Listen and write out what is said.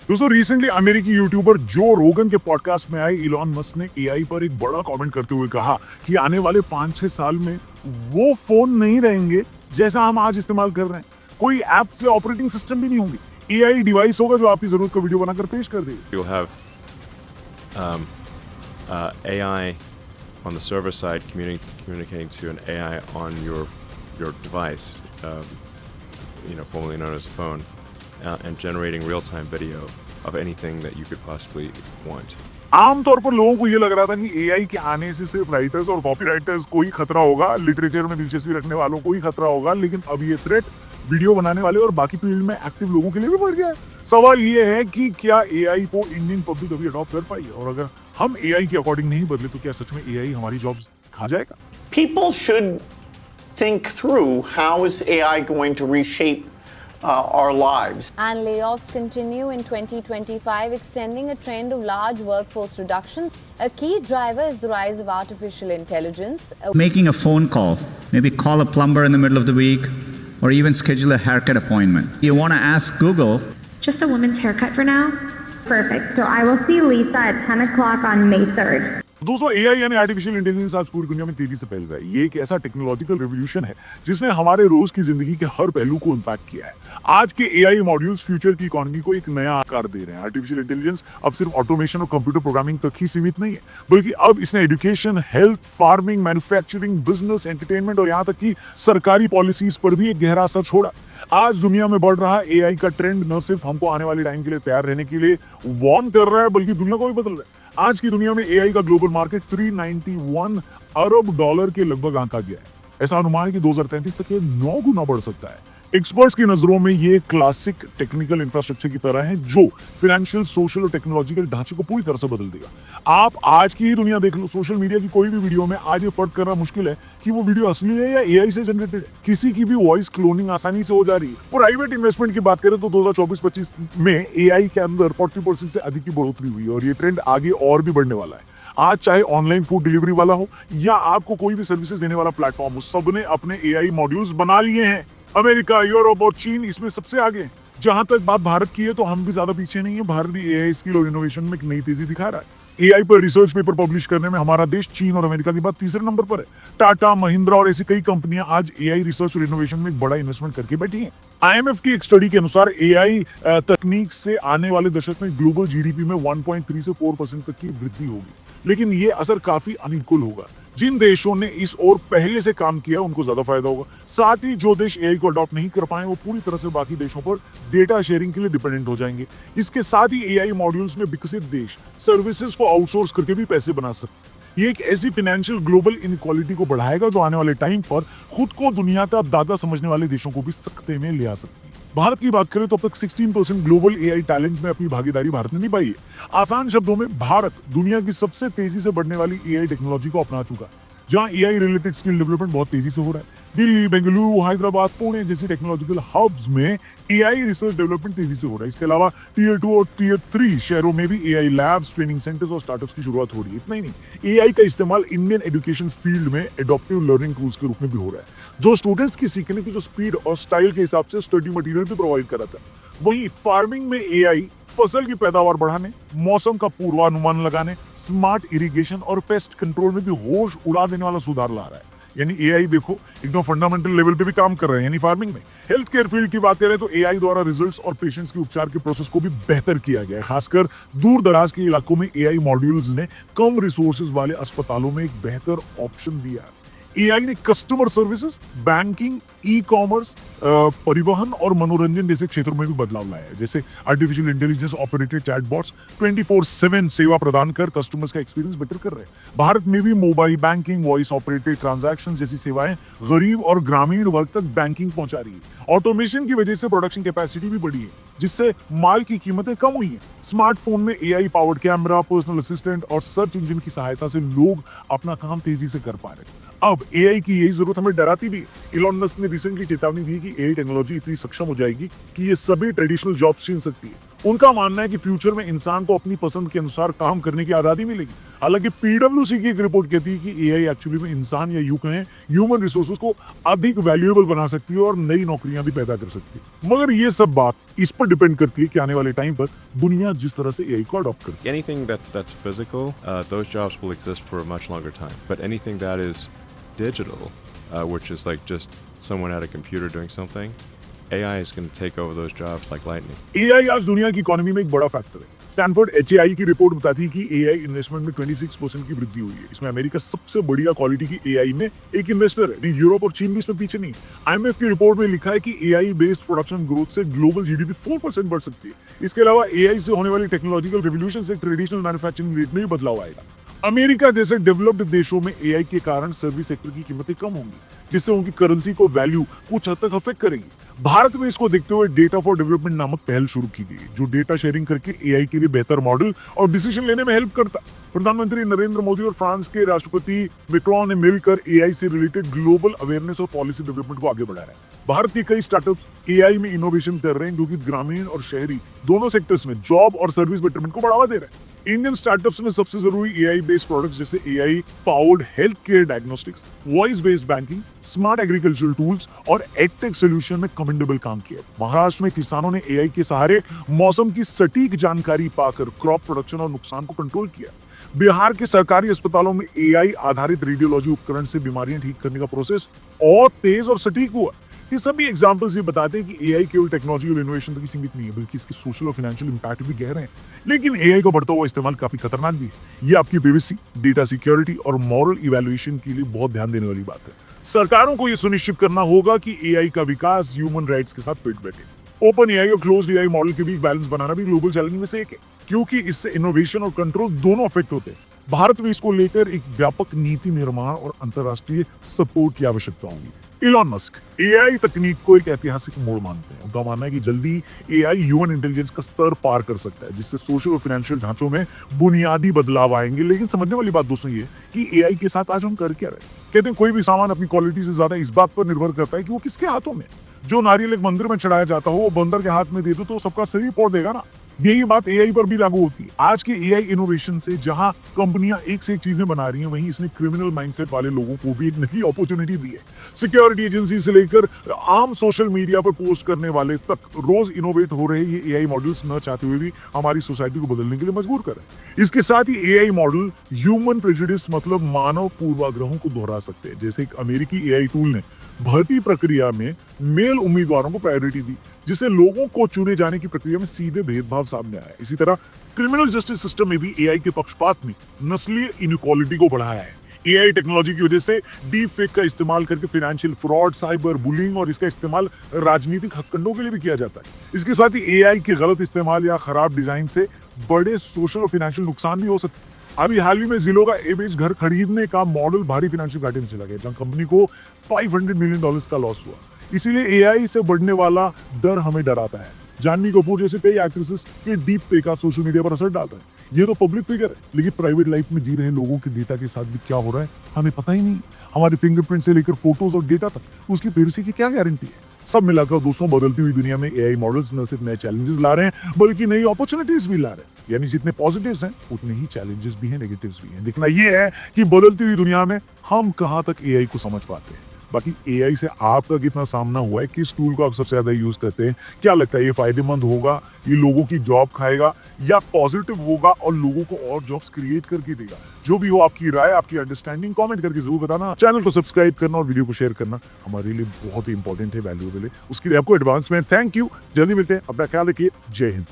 दोस्तों रिसेंटली अमेरिकी यूट्यूबर जो रोगन के पॉडकास्ट में आए इलॉन मस्क ने एआई पर एक बड़ा कमेंट करते हुए कहा कि आने वाले 5-6 साल में वो फोन नहीं रहेंगे जैसा हम आज इस्तेमाल कर रहे हैं। कोई ऐप से ऑपरेटिंग सिस्टम भी नहीं होंगी, एआई डिवाइस होगा जो आपकी जरूरत का वीडियो बनाकर पेश कर देगा। You'll have AI on the server side communicating to an AI on your device, formerly known as a phone, and generating real-time video of anything that you could possibly want. आमतौर पर लोगों को ये लग रहा था कि एआई के आने से सिर्फ राइटर्स और कॉपी राइटर्स को ही खतरा होगा, लिटरेचर में दिलचस्पी रखने वालों को ही खतरा होगा, लेकिन अब ये थ्रेट वीडियो बनाने वाले और बाकी फील्ड में एक्टिव लोगों के लिए भी बढ़ गया है। सवाल ये है कि क्या एआई को इंडियन पब्लिक अभी अडॉप्ट कर पाई है, और अगर हम एआई के अकॉर्डिंग नहीं बदले तो क्या सच में एआई हमारी जॉब्स खा जाएगा? People should think through how is AI going to reshape our lives. And layoffs continue in 2025, extending a trend of large workforce reduction. A key driver is the rise of artificial intelligence. Making a phone call, maybe call a plumber in the middle of the week, or even schedule a haircut appointment. You want to ask Google, just a woman's haircut for now? Perfect. So I will see Lisa at 10 o'clock on May 3rd. दोस्तों AI यानी artificial intelligence आज पूरी दुनिया में तेजी से फैल रहा है। ये एक ऐसा टेक्नोलॉजिकल रिवॉल्यूशन है जिसने हमारे रोज की जिंदगी के हर पहलू को इंपैक्ट किया है। आज के एआई मॉड्यूल्स फ्यूचर की इकोनॉमी को एक नया आकार दे रहे हैं। आर्टिफिशियल इंटेलिजेंस अब सिर्फ ऑटोमेशन और कंप्यूटर प्रोग्रामिंग तक ही सीमित नहीं है, बल्कि अब इसने education, health, farming, manufacturing, business, entertainment और यहाँ तक कि सरकारी पॉलिसीज पर भी एक गहरा असर छोड़ा। आज दुनिया में बढ़ रहा एआई का ट्रेंड न सिर्फ हमको आने वाले टाइम के लिए तैयार रहने के लिए वार्न कर रहा है, बल्कि दुनिया को भी बदल रहा है। आज की दुनिया में एआई का ग्लोबल मार्केट $391 अरब के लगभग आंका गया है। ऐसा अनुमान है कि 2033 तक ये 9 गुना बढ़ सकता है। एक्सपर्ट्स की नजरों में ये क्लासिक टेक्निकल इंफ्रास्ट्रक्चर की तरह है जो फाइनेंशियल, सोशल और टेक्नोलॉजिकल ढांचे को पूरी तरह से बदल देगा। आप आज की ही दुनिया देख लो, सोशल मीडिया की कोई भी वीडियो में आज ये फर्क करना मुश्किल है कि वो वीडियो असली है या एआई से जनरेटेड है। किसी की भी वॉइस क्लोनिंग आसानी से हो जा रही है। प्राइवेट इन्वेस्टमेंट की बात करें तो 2024-25 में एआई के अंदर 40% से अधिक की बढ़ोतरी हुई और ये ट्रेंड आगे और भी बढ़ने वाला है। आज चाहे ऑनलाइन फूड डिलीवरी वाला हो या आपको कोई भी सर्विसेज देने वाला प्लेटफॉर्म हो, सबने अपने एआई मॉड्यूल्स बना लिए हैं। अमेरिका, यूरोप और चीन इसमें सबसे आगे हैं। जहां तक बात भारत की है तो हम भी ज्यादा पीछे नहीं है। भारत भी एआई स्किल और इनोवेशन में एक नई तेजी दिखा रहा है। एआई पर रिसर्च पेपर पब्लिश करने में हमारा देश चीन और अमेरिका के बाद तीसरे नंबर पर है। टाटा, महिंद्रा और ऐसी कई कंपनियां आज एआई रिसर्च और इनोवेशन में एक बड़ा इन्वेस्टमेंट करके बैठी हैं। आईएमएफ की एक स्टडी के अनुसार एआई तकनीक से आने वाले दशक में ग्लोबल जीडीपी में 1.3 से 4% तक की वृद्धि होगी, लेकिन ये असर काफी अनुकूल होगा। जिन देशों ने इस ओर पहले से काम किया उनको ज्यादा फायदा होगा। साथ ही जो देश एआई को अडॉप्ट नहीं कर पाए वो पूरी तरह से बाकी देशों पर डेटा शेयरिंग के लिए डिपेंडेंट हो जाएंगे। इसके साथ ही एआई मॉड्यूल्स में विकसित देश सर्विसेज को आउटसोर्स करके भी पैसे बना सकते। ये एक ऐसी फाइनेंशियल ग्लोबल इनइक्वालिटी को बढ़ाएगा जो आने वाले टाइम पर खुद को दुनिया का दादा समझने वाले देशों को भी सकते में ले आ सकती है। भारत की बात करें तो अब तक 16% ग्लोबल एआई टैलेंट में अपनी भागीदारी भारत ने निभाई है। आसान शब्दों में भारत दुनिया की सबसे तेजी से बढ़ने वाली एआई टेक्नोलॉजी को अपना चुका है, जहां एआई रिलेटेड स्किल डेवलपमेंट बहुत तेजी से हो रहा है। दिल्ली, बेंगलुरु, हैदराबाद, पुणे जैसी टेक्नोलॉजिकल हब्स में एआई रिसर्च डेवलपमेंट तेजी से हो रहा है। इसके अलावा टियर 2 और टियर 3 शहरों में भी एआई लैब्स, ट्रेनिंग सेंटर्स और स्टार्टअप्स की शुरुआत हो रही है। इतना ही नहीं, एआई का इस्तेमाल इंडियन एजुकेशन फील्ड में एडॉप्टिव लर्निंग टूल्स के रूप में भी हो रहा है, जो स्टूडेंट्स की सीखने की जो स्पीड और स्टाइल के हिसाब से स्टडी मटेरियल भी प्रोवाइड कराता है। वहीं फार्मिंग में एआई फसल की पैदावार बढ़ाने, मौसम का पूर्वानुमान लगाने, स्मार्ट इरिगेशन और पेस्ट कंट्रोल में भी होश उड़ा देने वाला सुधार ला रहा है। यानी एआई देखो एकदम फंडामेंटल लेवल पे भी काम कर रहे हैं। यानी फार्मिंग में, हेल्थ केयर फील्ड की बात करें तो एआई द्वारा रिजल्ट्स और पेशेंट्स के उपचार के प्रोसेस को भी बेहतर किया गया है। खासकर दूर दराज के इलाकों में एआई मॉड्यूल्स ने कम रिसोर्सेज वाले अस्पतालों में एक बेहतर ऑप्शन दिया है। एआई ने customer services, banking, e commerce, परिवहन और मनोरंजन जैसे क्षेत्रों में भी बदलाव लाया है। जैसे आर्टिफिशियल इंटेलिजेंस ऑपरेटेड चैटबॉट्स 24/7 सेवा प्रदान कर कस्टमर्स का एक्सपीरियंस बेटर कर रहे हैं। भारत में भी mobile banking, voice operated transaction जैसी सेवाएं गरीब और ग्रामीण वर्ग तक बैंकिंग पहुंचा रही है। ऑटोमेशन की वजह से प्रोडक्शन कैपेसिटी भी बढ़ी है, जिससे माल की कीमतें कम हुई हैं। स्मार्टफोन में AI powered camera, personal assistant और सर्च इंजन की सहायता से लोग अपना काम तेजी से कर पा रहे हैं। अब एआई की यही जरूरत हमें डराती भी है। इलॉन मस्क ने रिसेंटली चेतावनी दी कि एआई टेक्नोलॉजी इतनी सक्षम हो जाएगी कि ये सभी ट्रेडिशनल जॉब्स छीन सकती है। उनका मानना है कि फ्यूचर में इंसान को अपनी पसंद के अनुसार काम करने की आज़ादी मिलेगी। हालांकि पीडब्ल्यूसी की एक रिपोर्ट कहती है कि एआई एक्चुअली में इंसान या यूं कहें ह्यूमन रिसोर्सेज को अधिक वैल्यूएबल बना सकती है और नई नौकरियां भी पैदा कर सकती है। मगर ये सब बात इस पर डिपेंड करती है कि आने वाले टाइम पर दुनिया जिस तरह से एआई को अडॉप्ट करती है। Anything that's physical, those jobs will exist for a much longer time. But anything that is digital, which is like just someone at a computer doing something, AI is going to take over those jobs like lightning. AI आज दुनिया की economy में एक बड़ा factor है। Stanford एचएआई की report बताती है कि एआई इन्वेस्टमेंट में 26% की वृद्धि हुई है। इसमें अमेरिका सबसे बढ़िया क्वालिटी की एआई में एक इन्वेस्टर है। यूरोप और चीन भी इसमें पीछे नहीं। आईएमएफ की रिपोर्ट में लिखा है कि एआई बेस्ड प्रोडक्शन ग्रोथ से ग्लोबल जीडीपी 4% बढ़ सकती है। इसके अलावा एआई से होने वाली टेक्नोलॉजिकल रिवोल्यूशन से ट्रेडिशनल मैन्युफैक्चरिंग रेट में भी बदलाव आएगा। अमेरिका जैसे डेवलप्ड देशों में एआई के कारण सर्विस सेक्टर की कीमतें कम होंगी, जिससे उनकी करेंसी को वैल्यू कुछ हद तक अफेक्ट करेगी। भारत में इसको देखते हुए डेटा फॉर डेवलपमेंट नामक पहल शुरू की गई, जो डेटा शेयरिंग करके एआई के लिए बेहतर मॉडल और डिसीजन लेने में हेल्प करता है। प्रधानमंत्री नरेंद्र मोदी और फ्रांस के राष्ट्रपति मैक्रोन ने मिलकर एआई से रिलेटेड ग्लोबल अवेयरनेस और पॉलिसी डेवलपमेंट को आगे बढ़ाया है। भारत के कई स्टार्टअप्स एआई में इनोवेशन कर रहे हैं, जो कि ग्रामीण और शहरी दोनों सेक्टर्स में जॉब और सर्विस बेटरमेंट को बढ़ावा दे रहे हैं। इंडियन स्टार्टअप्स में सबसे जरूरी एआई बेस्ड प्रोडक्ट्स जैसे AI powered health care diagnostics, voice based banking, smart agricultural tools और एडटेक सॉल्यूशन में कमेंडेबल काम किया। महाराष्ट्र में किसानों ने एआई के सहारे मौसम की सटीक जानकारी पाकर क्रॉप प्रोडक्शन और नुकसान को कंट्रोल किया। बिहार के सरकारी अस्पतालों में एआई आधारित रेडियोलॉजी उपकरण से बीमारियां ठीक करने का प्रोसेस और तेज और सटीक हुआ। ये सभी एग्जांपल्स ये बताते हैं कि एआई केवल टेक्नोलॉजी और इनोवेशन तक ही सीमित नहीं है, बल्कि इसके सोशल और फाइनेंशियल इंपैक्ट भी गहरे हैं। लेकिन एआई का बढ़ता हुआ इस्तेमाल काफी खतरनाक भी है। ये आपकी प्राइवेसी, डेटा सिक्योरिटी और मॉरल इवैल्यूएशन के लिए बहुत ध्यान देने वाली बात है। सरकारों को यह सुनिश्चित करना होगा कि एआई का विकास ह्यूमन राइट्स के साथ फिट बैठे। ओपन एआई और क्लोज्ड एआई मॉडल के बीच बैलेंस बनाना भी ग्लोबल चैलेंज में से एक है, क्योंकि इससे इनोवेशन और कंट्रोल दोनों अफेक्ट होते हैं। भारत में इसको लेकर एक व्यापक नीति निर्माण और अंतर्राष्ट्रीय सपोर्ट की आवश्यकता होगी। इलॉन मस्क एआई तकनीक को एक ऐतिहासिक मोड़ मानते हैं। उनका मानना है कि जल्दी एआई ह्यूमन इंटेलिजेंस का स्तर पार कर सकता है, जिससे सोशल और फाइनेंशियल ढांचों में बुनियादी बदलाव आएंगे। लेकिन समझने वाली बात दोस्तों ये कि एआई के साथ आज हम कर क्या रहे हैं। कहते हैं कोई भी सामान अपनी क्वालिटी से ज्यादा इस बात पर निर्भर करता है कि वो किसके हाथों में। जो नारियल एक मंदिर में चढ़ाया जाता हो, वो बंदर के हाथ में दे दो तो सबका शरीर फोड़ देगा ना। यही बात एआई पर भी लागू होती है। आज के एआई इनोवेशन से जहां कंपनियां एक से एक चीजें बना रही हैं, वहीं इसने क्रिमिनल माइंडसेट वाले लोगों को भी एक नई अपॉर्चुनिटी दी है। सिक्योरिटी एजेंसी से लेकर आम सोशल मीडिया पर पोस्ट करने वाले तक रोज इनोवेट हो रहे ये एआई मॉडल्स न चाहते हुए भी हमारी सोसाइटी को बदलने के लिए मजबूर कर रहे हैं। इसके साथ ही एआई मॉडल ह्यूमन प्रेजुडिस मतलब मानव पूर्वाग्रहों को दोहरा सकते हैं। जैसे एक अमेरिकी एआई टूल ने भर्ती प्रक्रिया में मेल उम्मीदवारों को प्रायोरिटी दी, जिससे लोगों को चुने जाने की प्रक्रिया में सीधे भेदभाव सामने आया। इसी तरह क्रिमिनल जस्टिस सिस्टम में भी एआई के पक्षपात में नस्लीय इनइक्वालिटी को बढ़ाया है। एआई टेक्नोलॉजी की वजह से डीप फेक का इस्तेमाल करके फाइनेंशियल फ्रॉड, साइबर बुलिंग और इसका इस्तेमाल राजनीतिक हथकंडों के लिए भी किया जाता है। इसके साथ ही एआई के गलत इस्तेमाल या खराब डिजाइन से बड़े सोशल और फाइनेंशियल नुकसान भी हो सकते हैं। अभी हाल ही में जिलों का एबेज घर खरीदने का मॉडल भारी फाइनेंशियल घाटे में चला गया, जहां कंपनी को $500 मिलियन का लॉस हुआ। इसीलिए एआई से बढ़ने वाला डर हमें डराता है। जानवी कपूर जैसे कई एक्ट्रेसेस के डीप फेक का सोशल मीडिया पर असर डालता है। ये तो पब्लिक फिगर है, लेकिन प्राइवेट लाइफ में जी रहे लोगों के डेटा के साथ भी क्या हो रहा है हमें पता ही नहीं। हमारे फिंगरप्रिंट से लेकर फोटोज और डेटा तक, उसकी प्राइवेसी की क्या गारंटी है। सब मिलाकर दोस्तों बदलती हुई दुनिया में एआई मॉडल्स न सिर्फ नए चैलेंजेस ला रहे हैं, बल्कि नई अपॉर्चुनिटीज भी ला रहे हैं। यानी जितने पॉजिटिव्स हैं उतने ही चैलेंजेस भी हैं, नेगेटिव्स भी हैं। देखना ये है कि बदलती हुई दुनिया में हम कहां तक एआई को समझ पाते हैं। बाकी एआई से आपका कितना सामना हुआ है, किस टूल को आप सबसे ज्यादा यूज करते हैं, क्या लगता है ये फायदेमंद होगा, ये लोगों की जॉब खाएगा या पॉजिटिव होगा और लोगों को और जॉब्स क्रिएट करके देगा। जो भी हो आपकी राय, आपकी अंडरस्टैंडिंग कमेंट करके जरूर बताना। चैनल को सब्सक्राइब करना और वीडियो को शेयर करना हमारे लिए बहुत ही इंपॉर्टेंट है, वैल्यूएबल है। उसके लिए आपको एडवांस में थैंक यू। जल्दी मिलते हैं, अपना ख्याल रखिए। जय हिंद।